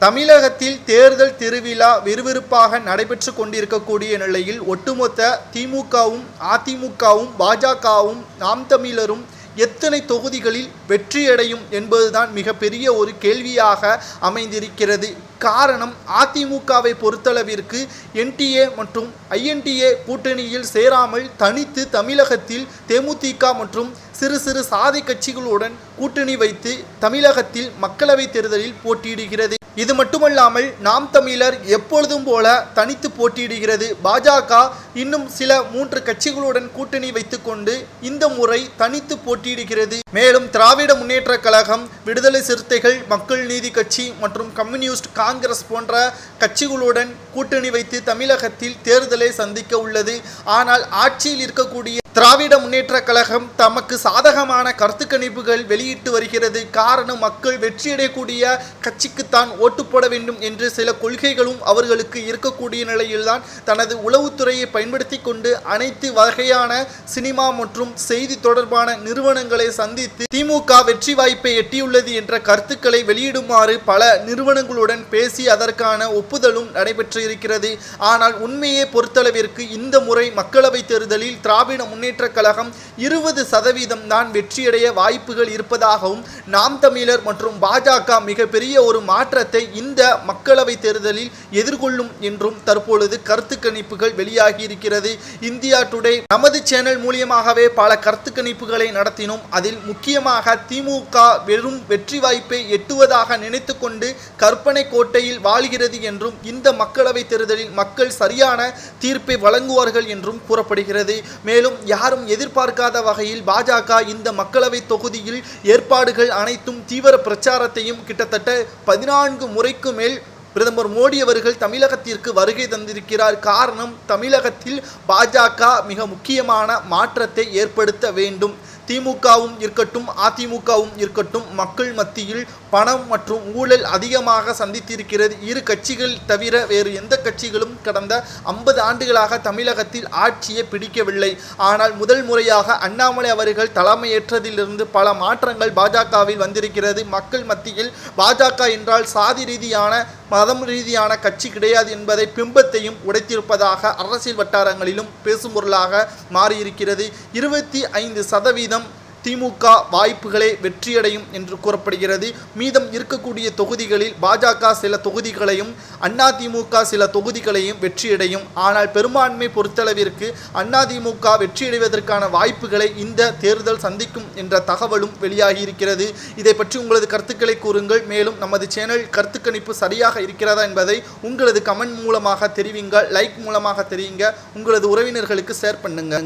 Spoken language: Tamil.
தமிழகத்தில் தேர்தல் திருவிழா விறுவிறுப்பாக நடைபெற்று கொண்டிருக்கக்கூடிய நிலையில் ஒட்டுமொத்த திமுகவும் அதிமுகவும் பாஜகவும் நாம் தமிழரும் எத்தனை தொகுதிகளில் வெற்றியடையும் என்பதுதான் மிகப்பெரிய ஒரு கேள்வியாக அமைந்திருக்கிறது. காரணம், அதிமுகவை பொறுத்தளவிற்கு என்டிஏ மற்றும் ஐஎன்டிஏ கூட்டணியில் சேராமல் தனித்து தமிழகத்தில் தேமுதிக மற்றும் சிறு சிறு சாதி கட்சிகளுடன் கூட்டணி வைத்து தமிழகத்தில் மக்களவைத் தேர்தலில் போட்டியிடுகிறது. இது மட்டுமல்லாமல் நாம் தமிழர் எப்பொழுதும் போல தனித்து போட்டியிடுகிறது. பாஜக இன்னும் சில 3 கட்சிகளுடன் கூட்டணி வைத்துக்கொண்டு இந்த முறை தனித்து போட்டியிடுகிறது. மேலும் திராவிட முன்னேற்ற கழகம், விடுதலை சிறுத்தைகள், மக்கள் நீதி கட்சி மற்றும் கம்யூனிஸ்ட் காங்கிரஸ் போன்ற கட்சிகளுடன் கூட்டணி வைத்து தமிழகத்தில் தேர்தலை சந்திக்க உள்ளது. ஆனால் ஆட்சியில் இருக்கக்கூடிய திராவிட முன்னேற்ற கழகம் தமக்கு சாதகமான கருத்து கணிப்புகள் வெளியிட்டு வருகிறது. காரணம், மக்கள் வெற்றியடையக்கூடிய கட்சிக்குத்தான் ஓட்டு போட வேண்டும் என்று சில கொள்கைகளும் அவர்களுக்கு இருக்கக்கூடிய நிலையில்தான் தனது உளவுத்துறையை பயன்படுத்தி கொண்டு அனைத்து வகையான சினிமா மற்றும் செய்தி தொடர்பான நிறுவனங்களை சந்தித்து திமுக வெற்றி வாய்ப்பை எட்டியுள்ளது என்ற கருத்துக்களை வெளியிடுமாறு பல நிறுவனங்களுடன் பேசி அதற்கான ஒப்புதலும் நடைபெற்று இருக்கிறது. ஆனால் உண்மையை பொறுத்தளவிற்கு இந்த முறை மக்களவைத் தேர்தலில் திராவிட முன்னேற்ற கழகம் 20% தான் வெற்றியடைய வாய்ப்புகள் இருப்பதாகவும் நாம் தமிழர் மற்றும் பாஜக மிகப்பெரிய ஒரு மாற்றத்தை இந்த மக்களவை தேர்தலில் எதிர்கொள்ளும் என்றும் தற்பொழுது கருத்து கணிப்புகள் வெளியாகி இருக்கிறது. இந்தியா டுடே நமது சேனல் மூலியமாகவே பல கருத்து கணிப்புகளை நடத்தினோம். அதில் முக்கியமாக திமுக வெறும் வெற்றி வாய்ப்பை எட்டுவதாக நினைத்து கொண்டு கற்பனை கோட்டையில் வாழ்கிறது என்றும் இந்த மக்களவை தேர்தலில் மக்கள் சரியான தீர்ப்பை வழங்குவார்கள் என்றும் கூறப்படுகிறது. மேலும் யாரும் எதிர்பார்க்காத வகையில் பாஜக இந்த மக்களவை தொகுதியில் ஏற்பாடுகள் அனைத்தும் தீவிர பிரச்சாரத்தையும் கிட்டத்தட்ட 14 முறைக்கு மேல் பிரதமர் மோடி அவர்கள் தமிழகத்திற்கு வருகை தந்திருக்கிறார். காரணம், தமிழகத்தில் பாஜக மிக முக்கியமான மாற்றத்தை ஏற்படுத்த வேண்டும். திமுகவும் இருக்கட்டும் அதிமுகவும் இருக்கட்டும் மக்கள் மத்தியில் பணம் மற்றும் ஊழல் அதிகமாக சந்தித்திருக்கிறது. இரு கட்சிகள் தவிர வேறு எந்த கட்சிகளும் கடந்த 50 ஆண்டுகளாக தமிழகத்தில் ஆட்சியை பிடிக்கவில்லை. ஆனால் முதல் முறையாக அண்ணாமலை அவர்கள் தலைமையேற்றதிலிருந்து பல மாற்றங்கள் பாஜகவில் வந்திருக்கிறது. மக்கள் மத்தியில் பாஜக என்றால் சாதி ரீதியான மதம் ரீதியான கட்சி கிடையாது என்பதை பிம்பத்தையும் உடைத்திருப்பதாக அரசியல் வட்டாரங்களிலும் பேசும் பொருளாக மாறியிருக்கிறது. 25% திமுக வாய்ப்புகளே வெற்றியடையும் என்று கூறப்படுகிறது. மீதம் இருக்கக்கூடிய தொகுதிகளில் பாஜக சில தொகுதிகளையும் அதிமுக சில தொகுதிகளையும் வெற்றியடையும். ஆனால் பெரும்பான்மை பொறுத்தளவிற்கு அதிமுக வெற்றியடைவதற்கான வாய்ப்புகளை இந்த தேர்தல் சந்திக்கும் என்ற தகவலும் வெளியாகி இருக்கிறது. இதை பற்றி உங்களது கருத்துக்களை கூறுங்கள். மேலும் நமது சேனல் கருத்து கணிப்பு சரியாக இருக்கிறதா என்பதை உங்களது கமெண்ட் மூலமாக தெரிவிங்க, லைக் மூலமாக தெரியுங்க, உங்களது உறவினர்களுக்கு ஷேர் பண்ணுங்க.